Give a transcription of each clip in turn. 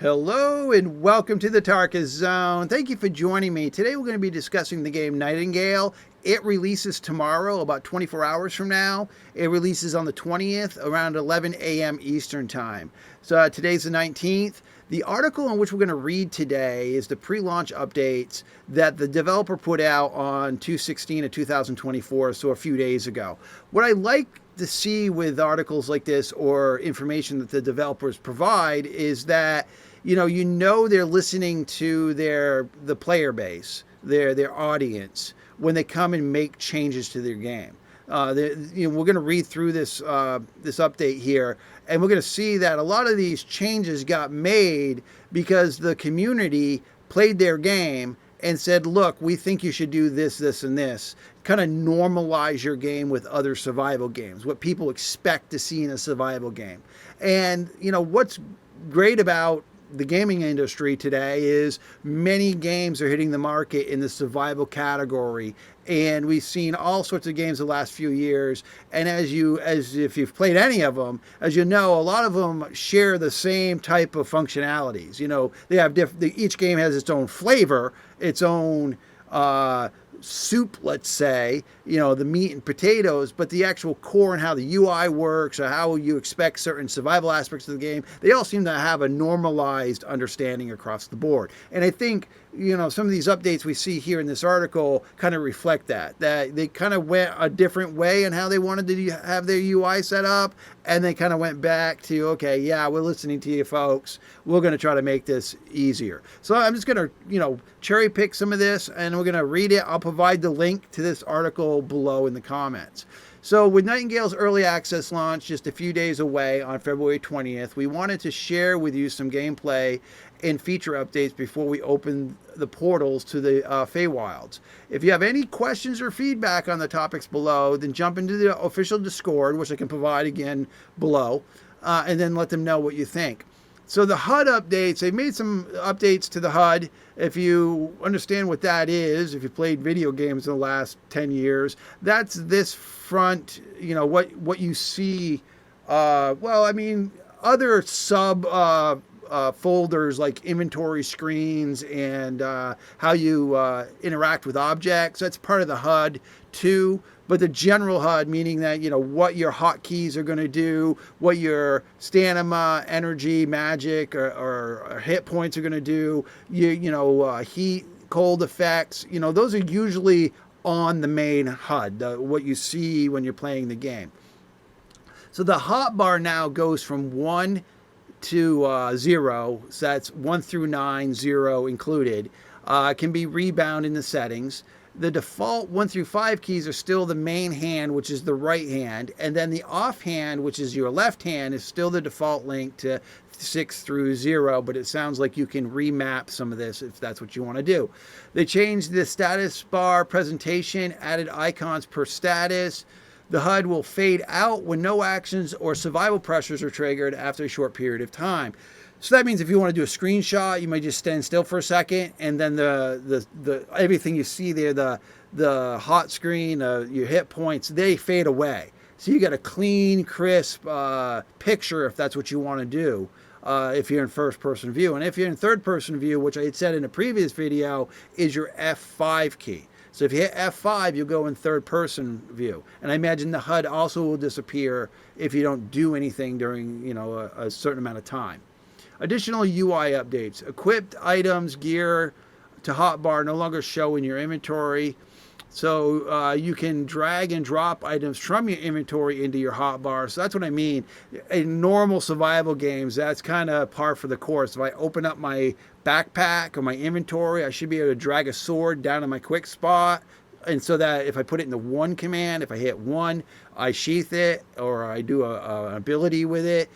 Hello and welcome to the Tarkus Zone. Thank you for joining me. Today we're going to be discussing the game Nightingale. It releases tomorrow, about 24 hours from now. It releases on the 20th around 11 a.m. Eastern Time. So today's the 19th. The article on which we're going to read today is the pre-launch updates that the developer put out on 2/16 of 2024, so a few days ago. What I like to see with articles like this or information that the developers provide is that you know they're listening to the player base, their audience when they come and make changes to their game. We're going to read through this update here, and we're going to see that a lot of these changes got made because the community played their game and said, look, we think you should do this, this, and this. Kind of normalize your game with other survival games, what people expect to see in a survival game. And, what's great about the gaming industry today is many games are hitting the market in the survival category, and we've seen all sorts of games the last few years. And as if you've played any of them, as you know, a lot of them share the same type of functionalities. They have each game has its own flavor, its own soup, let's say, the meat and potatoes, but the actual core and how the UI works or how you expect certain survival aspects of the game, they all seem to have a normalized understanding across the board. And I think, some of these updates we see here in this article kind of reflect that they kind of went a different way in how they wanted to have their UI set up, and they kind of went back to, okay, yeah, we're listening to you folks. We're going to try to make this easier. So I'm just going to, cherry pick some of this, and we're going to read it. I'll provide the link to this article below in the comments. So with Nightingale's early access launch just a few days away on February 20th, we wanted to share with you some gameplay and feature updates before we open the portals to the Feywilds. If you have any questions or feedback on the topics below, then jump into the official Discord, which I can provide again below, and then let them know what you think. So the HUD updates, they've made some updates to the HUD. If you understand what that is, if you played video games in the last 10 years, that's this front, what you see, other sub folders like inventory screens and how you interact with objects. That's part of the HUD too. But the general HUD, meaning that, what your hotkeys are going to do, what your stamina, energy, magic, or hit points are going to do, heat, cold effects, those are usually on the main HUD, what you see when you're playing the game. So the hotbar now goes from 1 to 0, so that's 1 through 9, 0 included. Can be rebound in the settings. The default 1 through 5 keys are still the main hand, which is the right hand, and then the off hand, which is your left hand, is still the default link to 6 through 0, but it sounds like you can remap some of this if that's what you want to do. They changed the status bar presentation, added icons per status. The HUD will fade out when no actions or survival pressures are triggered after a short period of time. So that means if you want to do a screenshot, you might just stand still for a second, and then the everything you see there, the hot screen, your hit points, they fade away. So you get a clean, crisp picture if that's what you want to do. If you're in first-person view, and if you're in third-person view, which I had said in a previous video, is your F5 key. So if you hit F5, you'll go in third-person view. And I imagine the HUD also will disappear if you don't do anything during, a certain amount of time. Additional UI updates. Equipped items, gear to hotbar no longer show in your inventory. So you can drag and drop items from your inventory into your hotbar. So that's what I mean. In normal survival games, that's kind of par for the course. If I open up my backpack or my inventory, I should be able to drag a sword down to my quick spot. And so that if I put it in the 1 command, if I hit 1, I sheath it or I do an ability with it.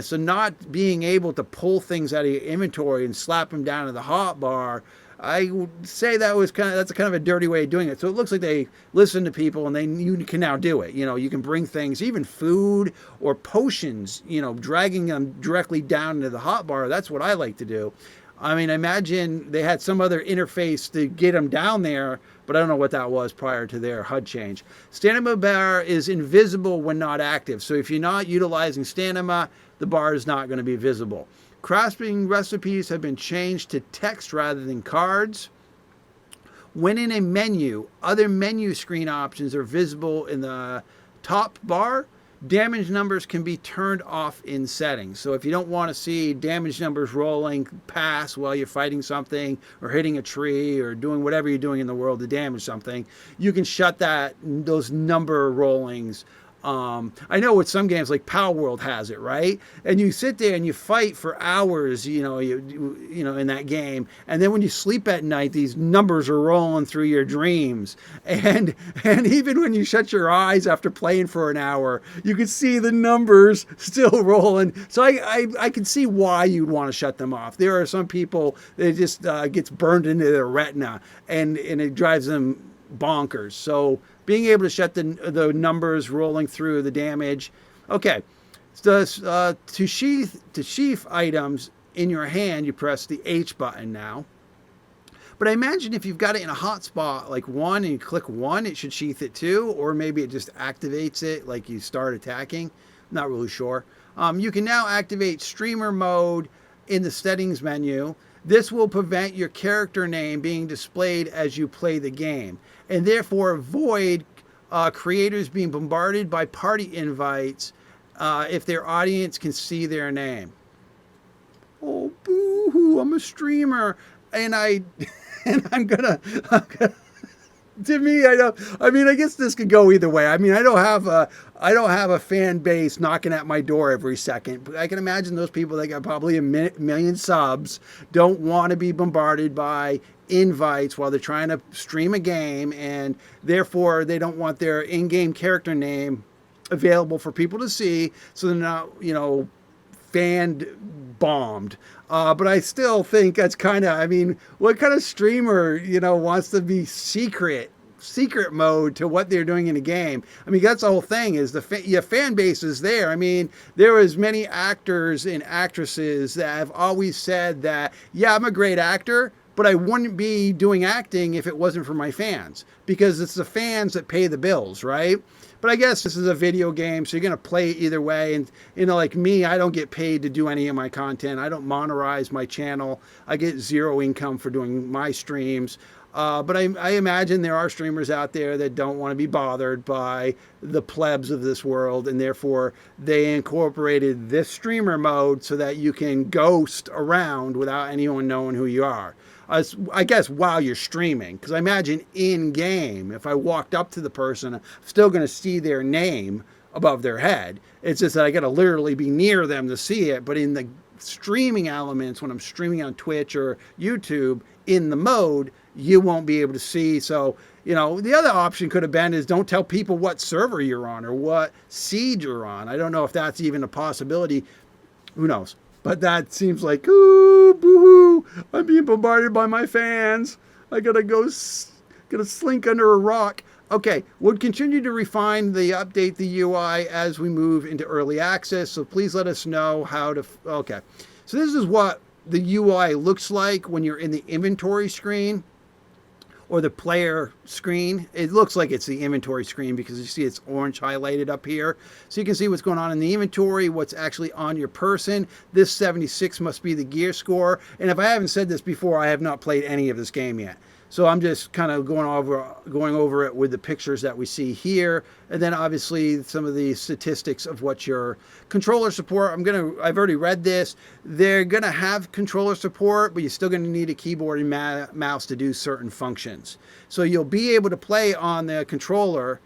So not being able to pull things out of your inventory and slap them down to the hotbar, I would say that's kind of a dirty way of doing it. So it looks like they listen to people and you can now do it. You can bring things, even food or potions, dragging them directly down into the hotbar. That's what I like to do. I mean, I imagine they had some other interface to get them down there, but I don't know what that was prior to their HUD change. Stamina bar is invisible when not active. So if you're not utilizing stamina, the bar is not going to be visible. Crafting recipes have been changed to text rather than cards. When in a menu, other menu screen options are visible in the top bar. Damage numbers can be turned off in settings. So if you don't want to see damage numbers rolling past while you're fighting something or hitting a tree or doing whatever you're doing in the world to damage something, you can shut those number rollings. I know with some games like Power World has it, right? And you sit there and you fight for hours, you know, in that game. And then when you sleep at night, these numbers are rolling through your dreams. And even when you shut your eyes after playing for an hour, you can see the numbers still rolling. So I can see why you'd want to shut them off. There are some people that just gets burned into their retina and it drives them bonkers. So being able to shut the numbers rolling through the damage. Okay, so to sheath items in your hand, you press the H button now. But I imagine if you've got it in a hotspot like 1 and you click 1, it should sheath it too, or maybe it just activates it like you start attacking. Not really sure. You can now activate streamer mode in the settings menu. This will prevent your character name being displayed as you play the game, and therefore avoid creators being bombarded by party invites if their audience can see their name. Oh, boo-hoo, I'm a streamer, and I'm gonna to me, I guess this could go either way. I mean, I don't have a fan base knocking at my door every second, but I can imagine those people that got probably a million subs don't want to be bombarded by invites while they're trying to stream a game, and therefore they don't want their in-game character name available for people to see, so they're not, fan bombed. But I still think that's what kind of streamer, wants to be secret mode to what they're doing in a game? I mean, that's the whole thing, is your fan base is there. I mean, there is many actors and actresses that have always said that, yeah, I'm a great actor, but I wouldn't be doing acting if it wasn't for my fans, because it's the fans that pay the bills, right? But I guess this is a video game, so you're going to play it either way. And, like me, I don't get paid to do any of my content. I don't monetize my channel. I get zero income for doing my streams. But I imagine there are streamers out there that don't want to be bothered by the plebs of this world, and therefore they incorporated this streamer mode so that you can ghost around without anyone knowing who you are. I guess while you're streaming, because I imagine in game, if I walked up to the person, I'm still going to see their name above their head. It's just that I got to literally be near them to see it. But in the streaming elements, when I'm streaming on Twitch or YouTube, in the mode, you won't be able to see. So, the other option could have been is don't tell people what server you're on or what seed you're on. I don't know if that's even a possibility. Who knows? But that seems like, ooh, boo-hoo, I'm being bombarded by my fans. I gotta slink under a rock. Okay, we'll continue to refine update the UI as we move into early access. So please let us know how to, okay. So this is what the UI looks like when you're in the inventory screen or the player screen. It looks like it's the inventory screen because you see it's orange highlighted up here. So you can see what's going on in the inventory, what's actually on your person. This 76 must be the gear score. And if I haven't said this before, I have not played any of this game yet. So I'm just kind of going over it with the pictures that we see here. And then obviously some of the statistics of what your controller support. I've already read this. They're going to have controller support, but you're still going to need a keyboard and mouse to do certain functions. So you'll be able to play on the controller,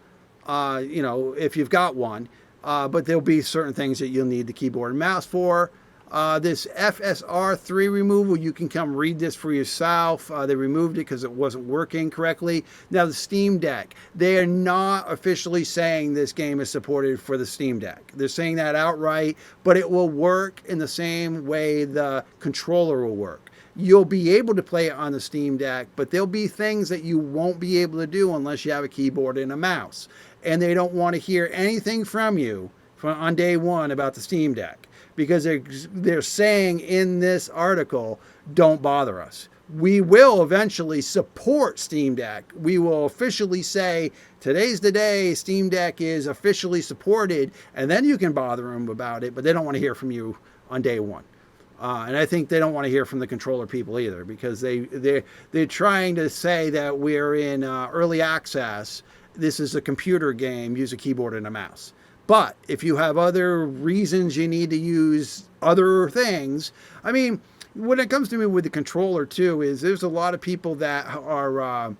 if you've got one. But there'll be certain things that you'll need the keyboard and mouse for. This FSR3 removal, you can come read this for yourself. They removed it because it wasn't working correctly. Now the Steam Deck, they are not officially saying this game is supported for the Steam Deck. They're saying that outright, but it will work in the same way the controller will work. You'll be able to play it on the Steam Deck, but there'll be things that you won't be able to do unless you have a keyboard and a mouse. And they don't want to hear anything from you on day one about the Steam Deck, because they're saying in this article, don't bother us. we will eventually support Steam Deck. We will officially say, today's the day Steam Deck is officially supported, and then you can bother them about it, but they don't want to hear from you on day one. And I think they don't want to hear from the controller people either, because they're trying to say that we're in early access. This is a computer game, use a keyboard and a mouse. But if you have other reasons you need to use other things, I mean, when it comes to me with the controller too, is there's a lot of people that are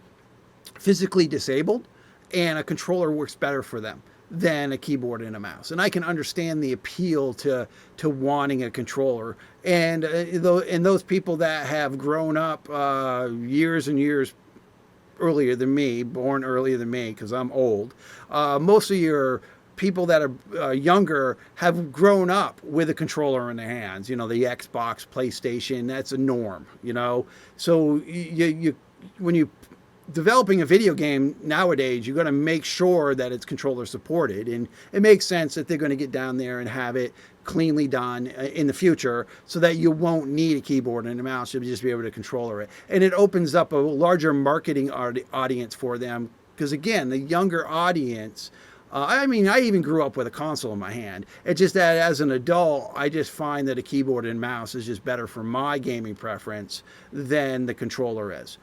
physically disabled, and a controller works better for them than a keyboard and a mouse. And I can understand the appeal to wanting a controller. And those people that have grown up years and years earlier than me, born earlier than me, because I'm old, most of your people that are younger have grown up with a controller in their hands. You know, the Xbox, PlayStation, that's a norm, you know. So you when you developing a video game nowadays, you're going to make sure that it's controller supported, and it makes sense that they're going to get down there and have it cleanly done in the future, so that you won't need a keyboard and a mouse. You'll just be able to controller it, and it opens up a larger marketing audience for them, because again, the younger audience, I mean, I even grew up with a console in my hand. It's just that as an adult, I just find that a keyboard and mouse is just better for my gaming preference than the controller is.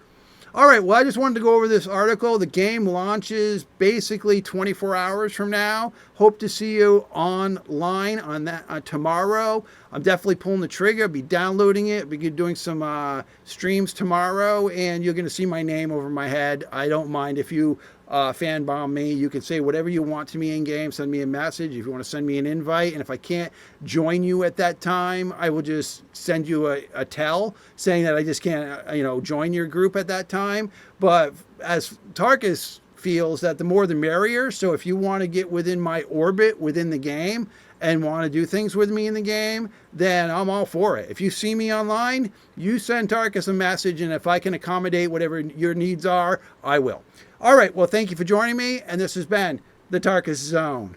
All right, well, I just wanted to go over this article. The game launches basically 24 hours from now. Hope to see you online on that tomorrow. I'm definitely pulling the trigger. I'll be downloading it. I'll be doing some streams tomorrow, and you're going to see my name over my head. I don't mind if you fan bomb me. You can say whatever you want to me in game. Send me a message if you want to send me an invite. And if I can't join you at that time, I will just send you a tell saying that I just can't, join your group at that time. But as Tarkus feels, that the more the merrier. So if you want to get within my orbit within the game and want to do things with me in the game, then I'm all for it. If you see me online, you send Tarkus a message, and if I can accommodate whatever your needs are, I will. All right, well, thank you for joining me, and this has been the Tarkus Zone.